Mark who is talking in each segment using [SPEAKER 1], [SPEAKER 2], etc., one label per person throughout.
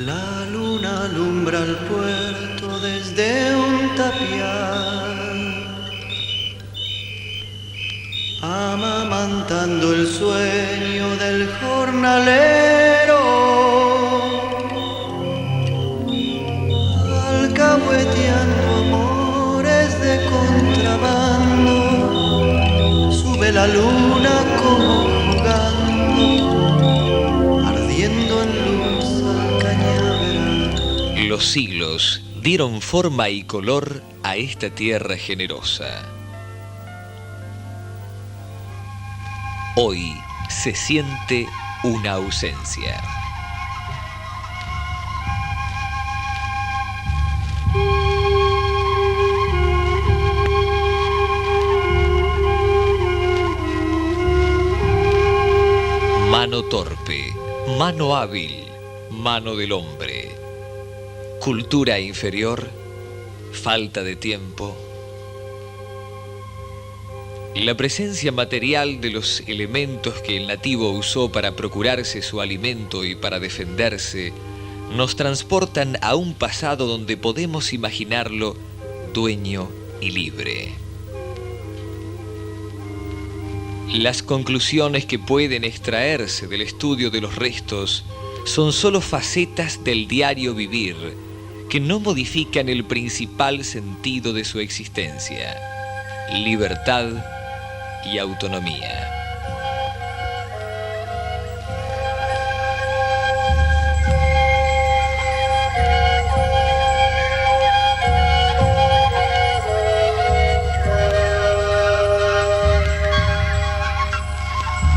[SPEAKER 1] La luna alumbra el puerto desde un tapial, amamantando el sueño del jornalero, alcahueteando amores de contrabando. Sube la luna como jugando, ardiendo en luz al cañaveral.
[SPEAKER 2] Los siglos dieron forma y color a esta tierra generosa. Hoy se siente una ausencia. Mano torpe, mano hábil, mano del hombre. Cultura inferior, falta de tiempo. La presencia material de los elementos que el nativo usó para procurarse su alimento y para defenderse nos transportan a un pasado donde podemos imaginarlo dueño y libre. Las conclusiones que pueden extraerse del estudio de los restos son solo facetas del diario vivir que no modifican el principal sentido de su existencia: libertad y autonomía.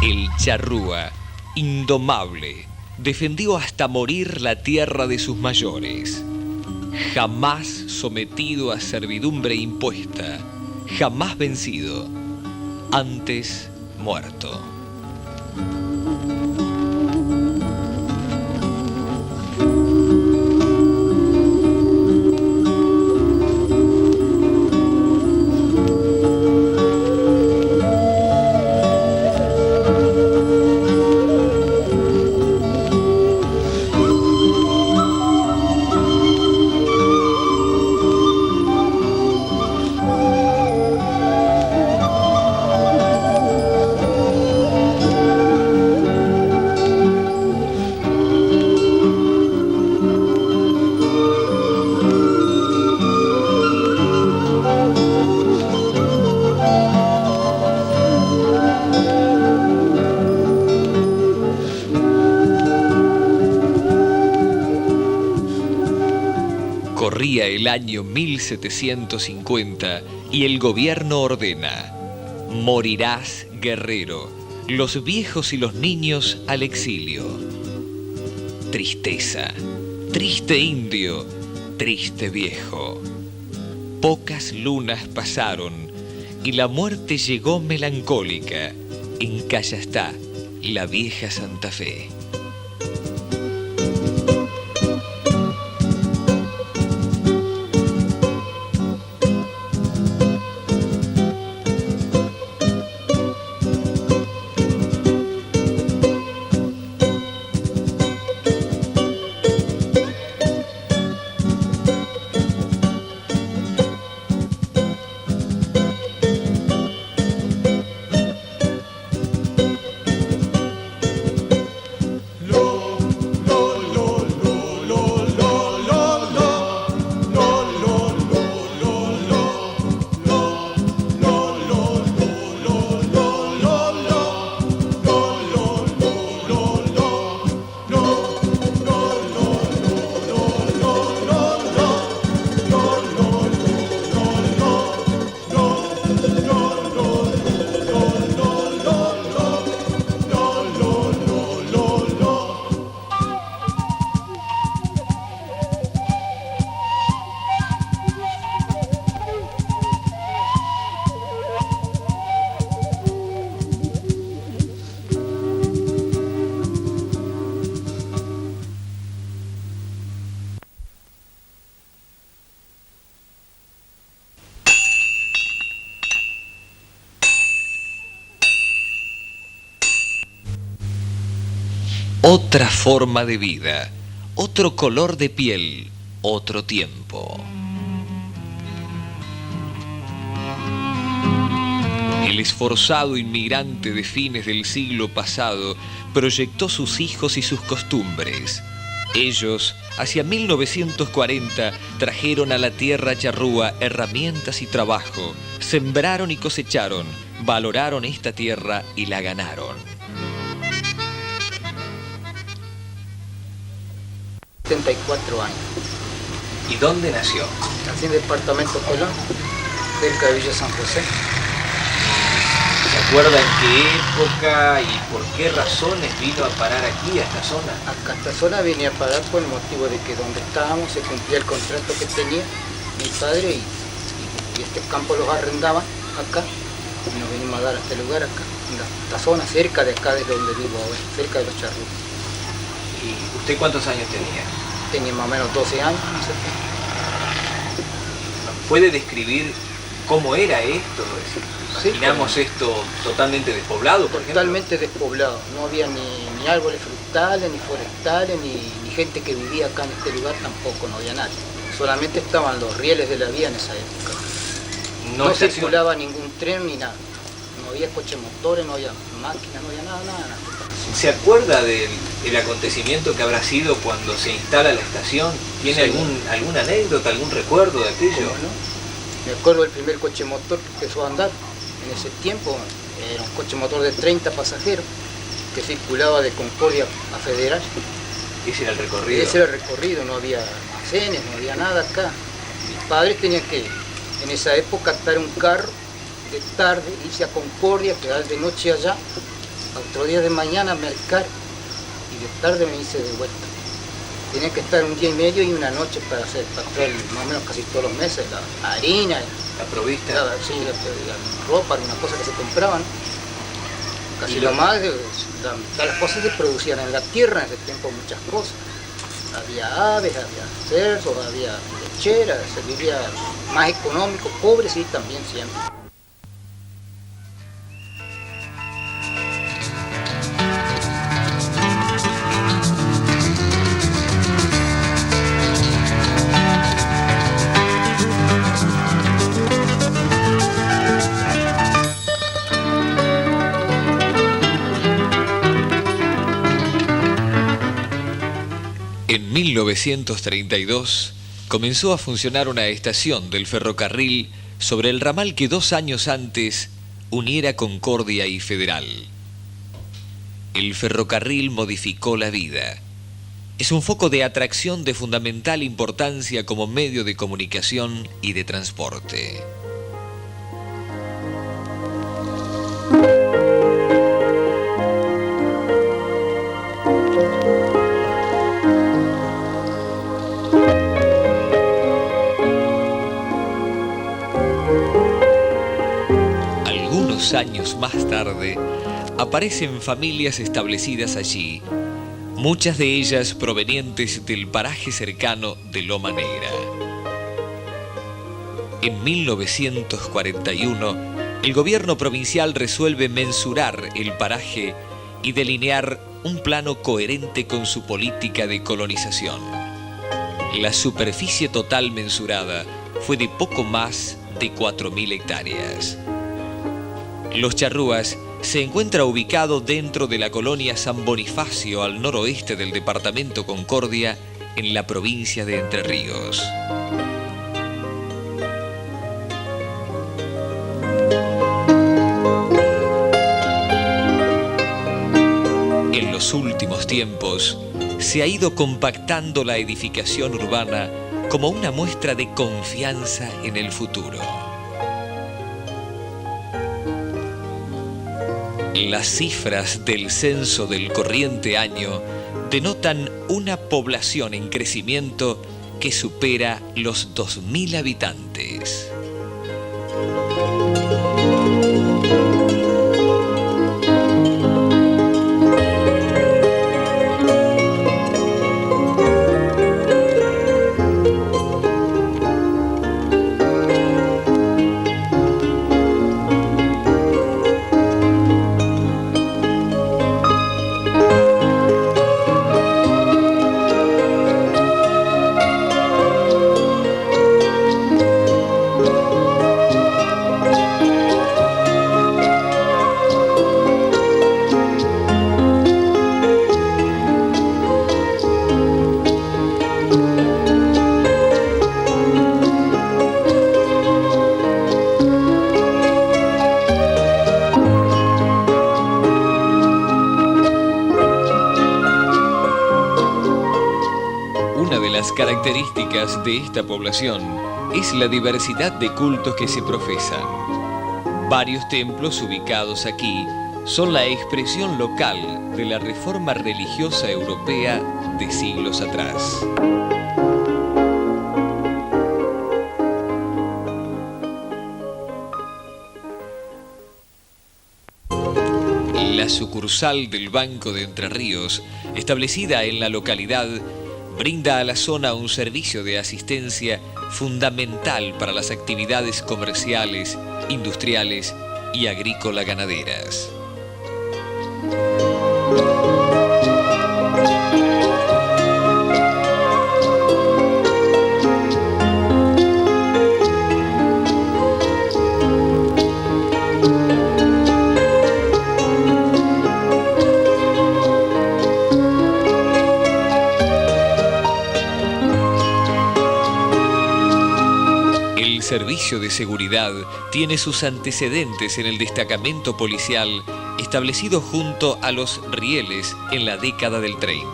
[SPEAKER 2] El charrúa, indomable, defendió hasta morir la tierra de sus mayores. Jamás sometido a servidumbre impuesta, jamás vencido, antes muerto. Corría el año 1750 y el gobierno ordena: morirás, guerrero, los viejos y los niños al exilio. Tristeza, triste indio, triste viejo. Pocas lunas pasaron y la muerte llegó melancólica en Callastá, la vieja Santa Fe. Otra forma de vida, otro color de piel, otro tiempo. El esforzado inmigrante de fines del siglo pasado proyectó sus hijos y sus costumbres. Ellos, hacia 1940, trajeron a la tierra charrúa herramientas y trabajo, sembraron y cosecharon, valoraron esta tierra y la ganaron.
[SPEAKER 3] 74 años.
[SPEAKER 2] ¿Y dónde nació?
[SPEAKER 3] Nací en el departamento Colón, cerca de Villa San José.
[SPEAKER 2] ¿Se acuerda en qué época y por qué razones vino a parar aquí, a esta zona?
[SPEAKER 3] Acá a esta zona vine a parar por el motivo de que donde estábamos se cumplía el contrato que tenía mi padre y este campo los arrendaban acá y nos vinimos a dar a este lugar acá, en esta zona cerca de acá de donde vivo ahora, cerca de los charrúas.
[SPEAKER 2] ¿Y usted cuántos años tenía?
[SPEAKER 3] Tenía más o menos 12 años, no sé qué.
[SPEAKER 2] ¿Puede describir cómo era esto? Imaginamos esto totalmente despoblado, por ejemplo.
[SPEAKER 3] Totalmente despoblado, no había ni árboles frutales, ni forestales, ni gente que vivía acá en este lugar, tampoco, no había nadie. Solamente estaban los rieles de la vía en esa época. No circulaba ningún tren ni nada. No había coches motores, no había máquinas, no había nada.
[SPEAKER 2] ¿Se acuerda del acontecimiento que habrá sido cuando se instala la estación? ¿Tiene alguna anécdota, algún recuerdo de aquello?
[SPEAKER 3] ¿Cómo no? Me acuerdo del primer coche motor que empezó a andar. En ese tiempo era un coche motor de 30 pasajeros que circulaba de Concordia a Federal.
[SPEAKER 2] ¿Ese era el recorrido?
[SPEAKER 3] Ese era el recorrido, no había almacenes, no había nada acá. Mis padres tenían que, en esa época, captar un carro de tarde, irse a Concordia, quedar de noche allá, otro día de mañana a mercar y de tarde me hice de vuelta. Tenía que estar un día y medio y una noche para traer más o menos casi todos los meses la harina,
[SPEAKER 2] la provista,
[SPEAKER 3] la ropa, algunas cosas que se compraban. Casi lo más, las cosas se producían en la tierra en ese tiempo, muchas cosas. Había aves, había cerdos, había lecheras, se vivía más económico, pobre sí también siempre.
[SPEAKER 2] En 1932 comenzó a funcionar una estación del ferrocarril sobre el ramal que 2 años antes uniera Concordia y Federal. El ferrocarril modificó la vida. Es un foco de atracción de fundamental importancia como medio de comunicación y de transporte. Años más tarde, aparecen familias establecidas allí, muchas de ellas provenientes del paraje cercano de Loma Negra. En 1941, el gobierno provincial resuelve mensurar el paraje y delinear un plano coherente con su política de colonización. La superficie total mensurada fue de poco más de 4.000 hectáreas. Los Charrúas se encuentra ubicado dentro de la colonia San Bonifacio, al noroeste del departamento Concordia, en la provincia de Entre Ríos. En los últimos tiempos, se ha ido compactando la edificación urbana como una muestra de confianza en el futuro. Las cifras del censo del corriente año denotan una población en crecimiento que supera los 2.000 habitantes. características de esta población es la diversidad de cultos que se profesan. Varios templos ubicados aquí son la expresión local de la reforma religiosa europea de siglos atrás. La sucursal del Banco de Entre Ríos, establecida en la localidad, brinda a la zona un servicio de asistencia fundamental para las actividades comerciales, industriales y agrícola-ganaderas. El servicio de seguridad tiene sus antecedentes en el destacamento policial establecido junto a los rieles en la década del 30.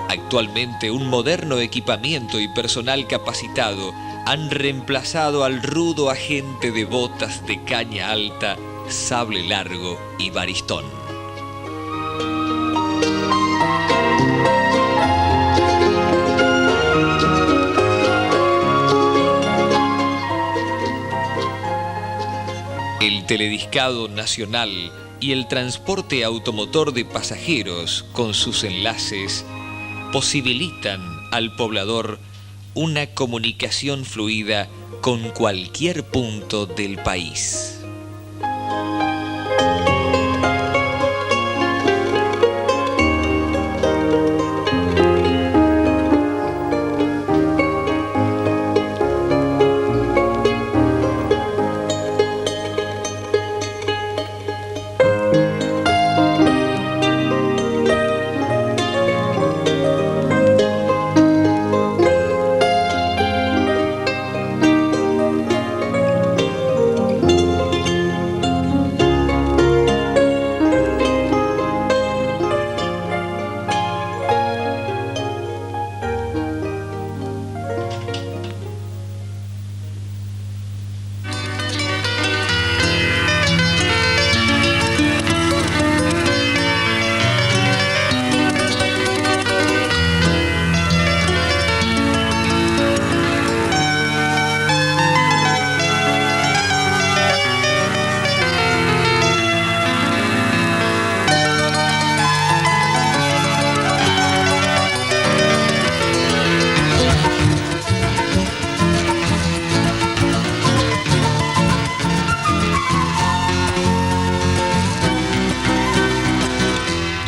[SPEAKER 2] Actualmente un moderno equipamiento y personal capacitado han reemplazado al rudo agente de botas de caña alta, sable largo y baristón. El telediscado nacional y el transporte automotor de pasajeros con sus enlaces posibilitan al poblador una comunicación fluida con cualquier punto del país.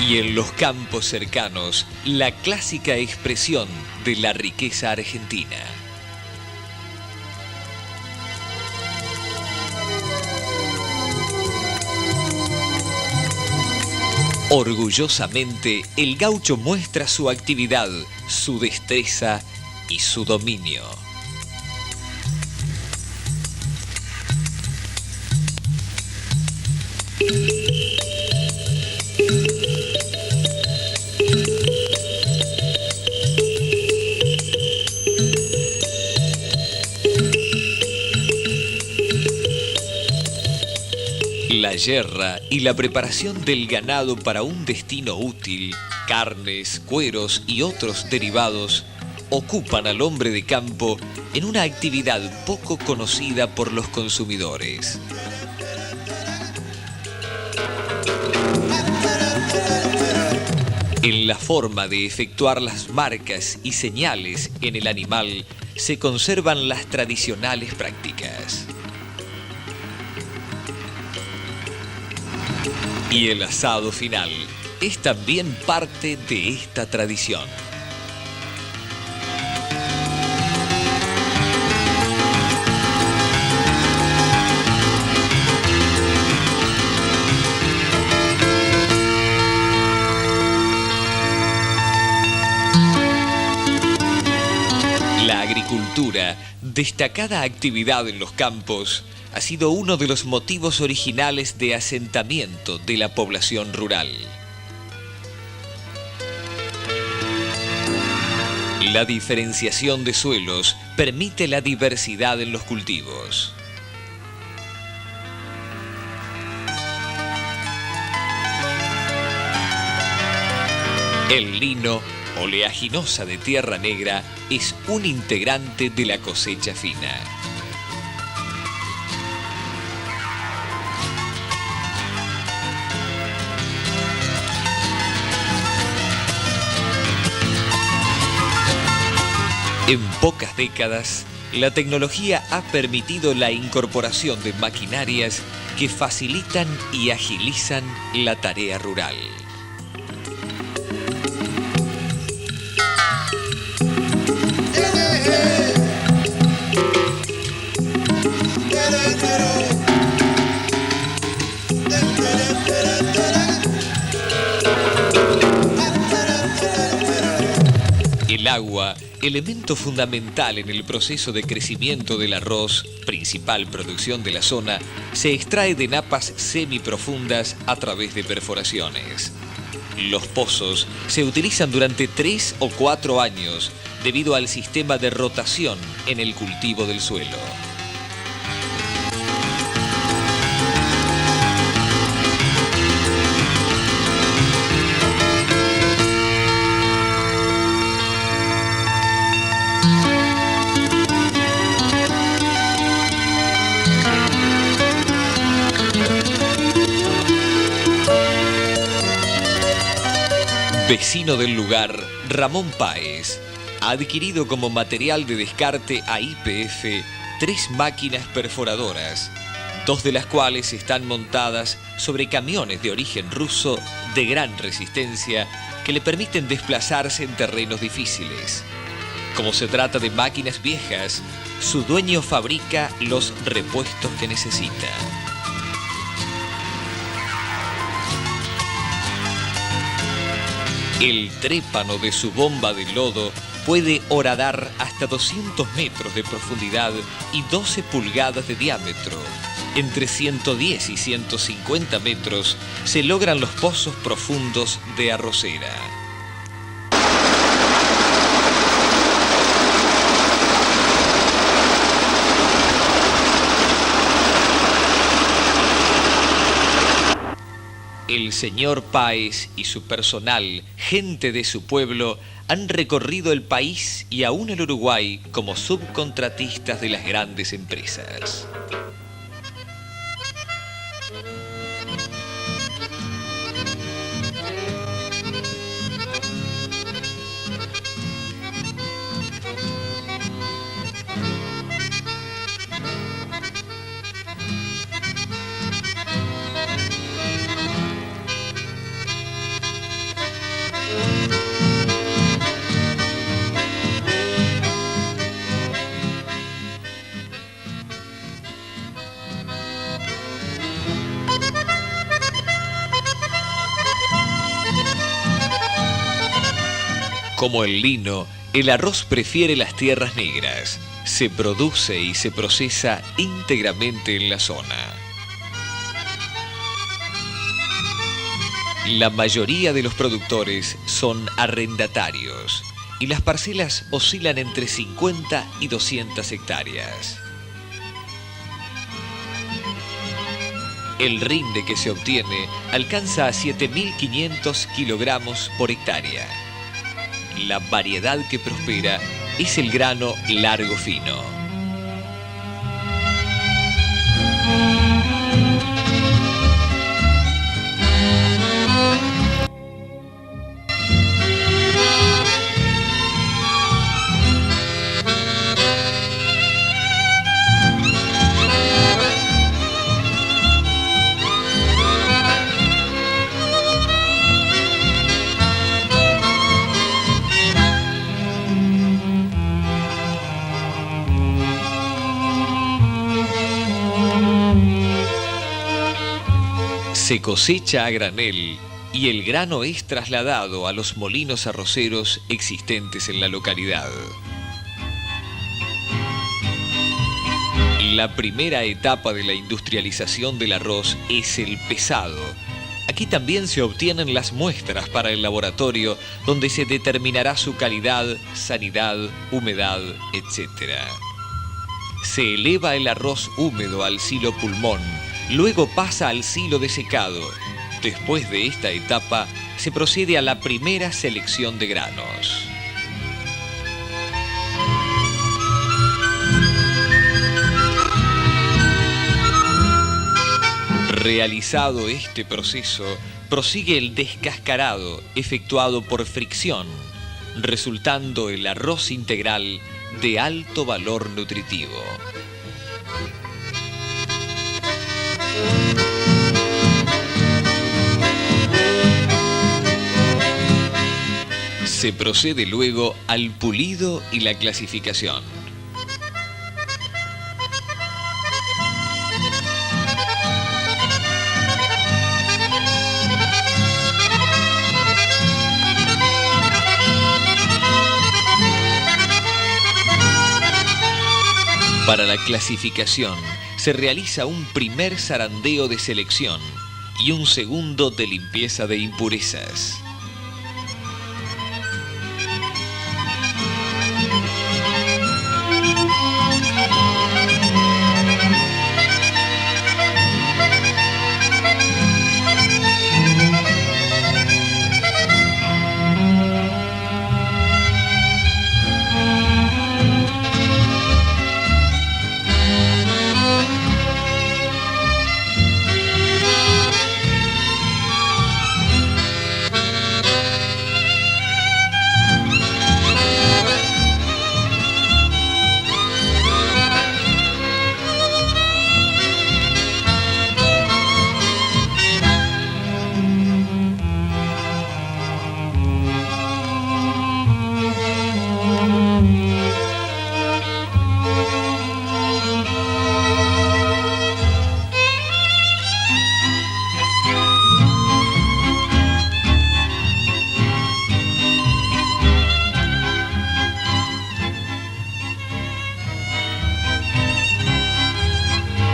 [SPEAKER 2] Y en los campos cercanos, la clásica expresión de la riqueza argentina. Orgullosamente, el gaucho muestra su actividad, su destreza y su dominio. La yerra y la preparación del ganado para un destino útil, carnes, cueros y otros derivados, ocupan al hombre de campo en una actividad poco conocida por los consumidores. En la forma de efectuar las marcas y señales en el animal se conservan las tradicionales prácticas. Y el asado final es también parte de esta tradición. La agricultura, destacada actividad en los campos, ha sido uno de los motivos originales de asentamiento de la población rural. La diferenciación de suelos permite la diversidad en los cultivos. El lino, oleaginosa de tierra negra, es un integrante de la cosecha fina. En pocas décadas, la tecnología ha permitido la incorporación de maquinarias que facilitan y agilizan la tarea rural. El agua, elemento fundamental en el proceso de crecimiento del arroz, principal producción de la zona, se extrae de napas semiprofundas a través de perforaciones. Los pozos se utilizan durante 3 o 4 años debido al sistema de rotación en el cultivo del suelo. Vecino del lugar, Ramón Páez ha adquirido como material de descarte a YPF 3 máquinas perforadoras, 2 de las cuales están montadas sobre camiones de origen ruso de gran resistencia que le permiten desplazarse en terrenos difíciles. Como se trata de máquinas viejas, su dueño fabrica los repuestos que necesita. El trépano de su bomba de lodo puede horadar hasta 200 metros de profundidad y 12 pulgadas de diámetro. Entre 110 y 150 metros se logran los pozos profundos de arrocera. El señor Páez y su personal, gente de su pueblo, han recorrido el país y aún el Uruguay como subcontratistas de las grandes empresas. Como el lino, el arroz prefiere las tierras negras. Se produce y se procesa íntegramente en la zona. La mayoría de los productores son arrendatarios y las parcelas oscilan entre 50 y 200 hectáreas. El rinde que se obtiene alcanza a 7.500 kilogramos por hectárea. La variedad que prospera es el grano largo fino. Se cosecha a granel y el grano es trasladado a los molinos arroceros existentes en la localidad. La primera etapa de la industrialización del arroz es el pesado, Aquí también se obtienen las muestras para el laboratorio, donde se determinará su calidad, sanidad, humedad, etc. Se eleva el arroz húmedo al silo pulmón, luego pasa al silo de secado. Después de esta etapa, se procede a la primera selección de granos. Realizado este proceso, prosigue el descascarado efectuado por fricción, resultando el arroz integral de alto valor nutritivo. Se procede luego al pulido y la clasificación. Para la clasificación se realiza un primer zarandeo de selección y un segundo de limpieza de impurezas.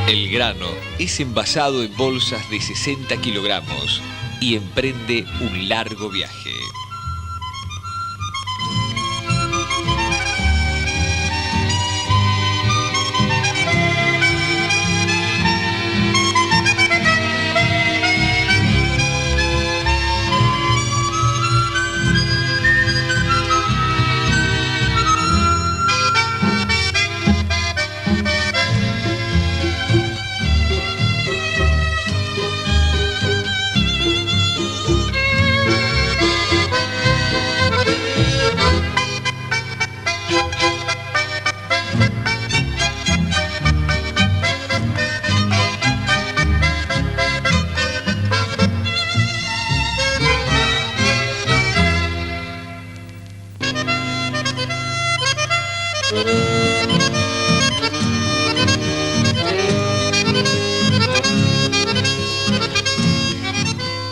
[SPEAKER 2] El grano es envasado en bolsas de 60 kilogramos y emprende un largo viaje.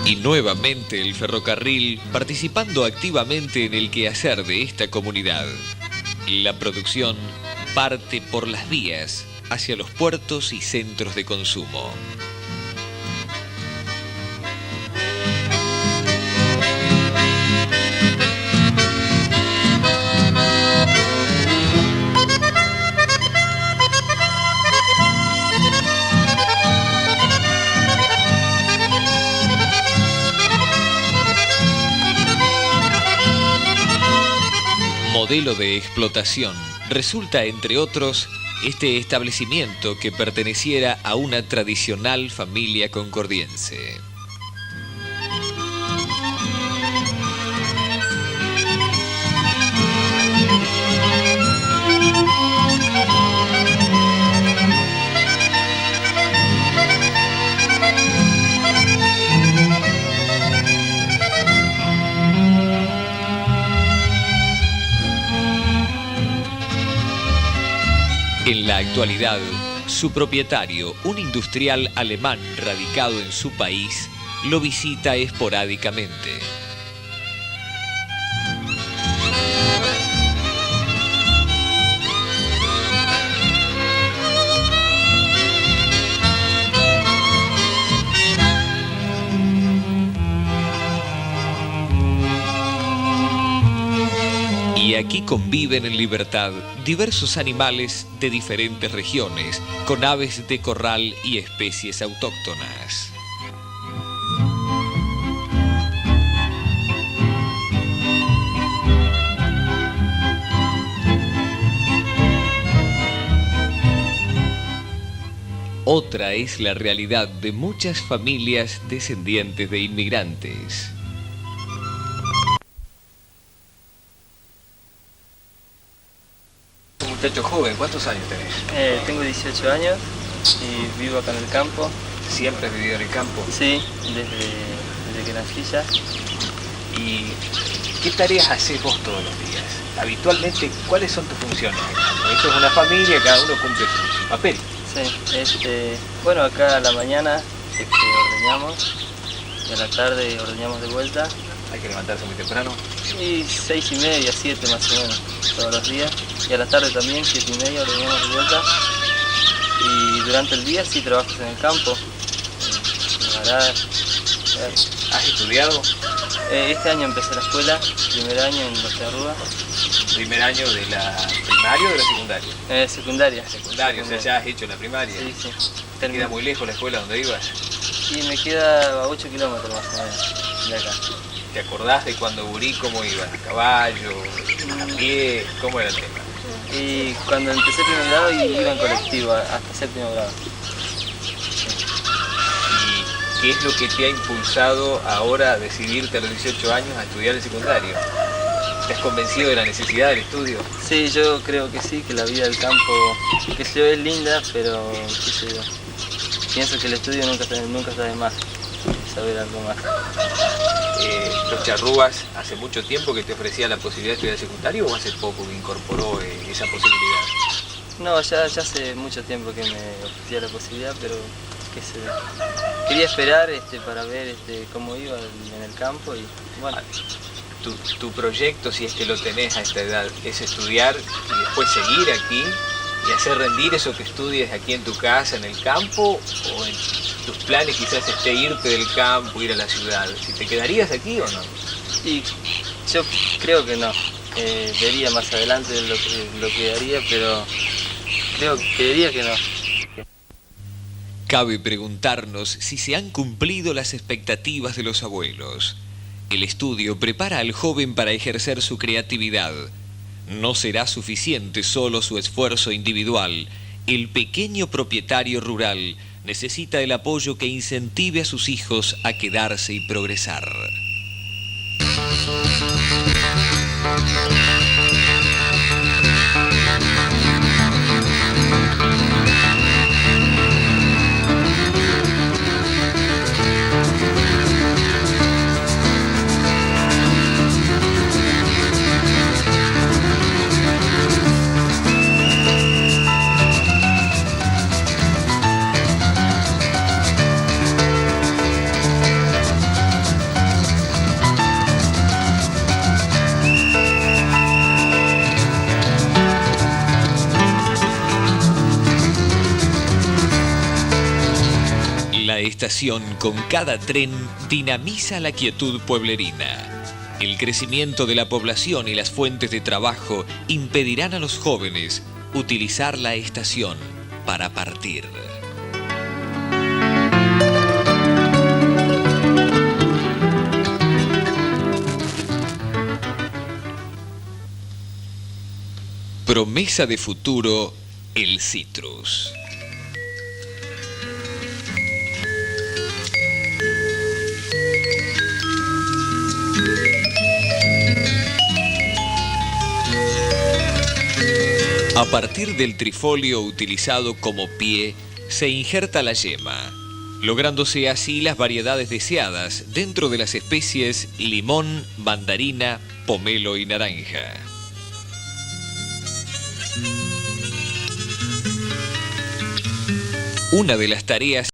[SPEAKER 2] Y nuevamente el ferrocarril participando activamente en el quehacer de esta comunidad. La producción parte por las vías hacia los puertos y centros de consumo. Modelo de explotación resulta, entre otros, este establecimiento que perteneciera a una tradicional familia concordiense. En la actualidad, su propietario, un industrial alemán radicado en su país, lo visita esporádicamente. que aquí conviven en libertad diversos animales de diferentes regiones, con aves de corral y especies autóctonas. Otra es la realidad de muchas familias descendientes de inmigrantes.
[SPEAKER 4] Muchacho joven, ¿cuántos años tenés?
[SPEAKER 5] Tengo 18 años y vivo acá en el campo.
[SPEAKER 4] ¿Siempre has vivido en el campo?
[SPEAKER 5] Sí, desde que nací ya.
[SPEAKER 4] ¿Y qué tareas haces vos todos los días? Habitualmente, ¿cuáles son tus funciones? Esto es una familia, cada uno cumple su papel.
[SPEAKER 5] Sí, bueno, acá a la mañana ordeñamos y a la tarde ordeñamos de vuelta.
[SPEAKER 4] Hay que levantarse muy temprano.
[SPEAKER 5] Y 6:30, 7 más o menos, todos los días. Y a la tarde también, 7:30, ordeñamos de vuelta. Y durante el día sí trabajas en el campo, en arar.
[SPEAKER 4] ¿Has estudiado?
[SPEAKER 5] Este año empecé la escuela, primer año en Los Charrúas.
[SPEAKER 4] ¿Primer año de la primaria o de la secundaria?
[SPEAKER 5] Secundaria.
[SPEAKER 4] Secundaria, o sea, ya has hecho la primaria.
[SPEAKER 5] Sí, sí.
[SPEAKER 4] ¿Te queda muy lejos la escuela donde ibas?
[SPEAKER 5] Y me queda a 8 kilómetros más o menos de acá.
[SPEAKER 4] ¿Te acordás de cuando gurí cómo ibas? ¿A caballo? ¿A pie? ¿Cómo era el tema?
[SPEAKER 5] Y cuando empecé primer grado iba en colectivo hasta séptimo grado.
[SPEAKER 4] ¿Y qué es lo que te ha impulsado ahora a decidirte a los 18 años a estudiar el secundario? ¿Te has convencido de la necesidad del estudio?
[SPEAKER 5] Sí, yo creo que sí, que la vida del campo, que sé yo, es linda, pero qué sé yo. Pienso que el estudio nunca está de más, saber algo más.
[SPEAKER 4] ¿Los Charrúas hace mucho tiempo que te ofrecía la posibilidad de estudiar secundario o hace poco que incorporó esa posibilidad?
[SPEAKER 5] No, ya hace mucho tiempo que me ofrecía la posibilidad, pero qué sé yo. Quería esperar para ver cómo iba en el campo y bueno.
[SPEAKER 4] Tu proyecto, si es que lo tenés a esta edad, es estudiar y después seguir aquí y hacer rendir eso que estudies aquí en tu casa, en el campo, o en tus planes quizás esté irte del campo, ir a la ciudad. ¿Si te quedarías aquí o no?
[SPEAKER 5] Y yo creo que no. Vería más adelante lo que haría, pero creería que no.
[SPEAKER 2] Cabe preguntarnos si se han cumplido las expectativas de los abuelos. El estudio prepara al joven para ejercer su creatividad. No será suficiente solo su esfuerzo individual. El pequeño propietario rural necesita el apoyo que incentive a sus hijos a quedarse y progresar. La estación con cada tren dinamiza la quietud pueblerina. El crecimiento de la población y las fuentes de trabajo impedirán a los jóvenes utilizar la estación para partir. Promesa de futuro, el citrus. A partir del trifolio utilizado como pie, se injerta la yema, lográndose así las variedades deseadas dentro de las especies limón, mandarina, pomelo y naranja. Una de las tareas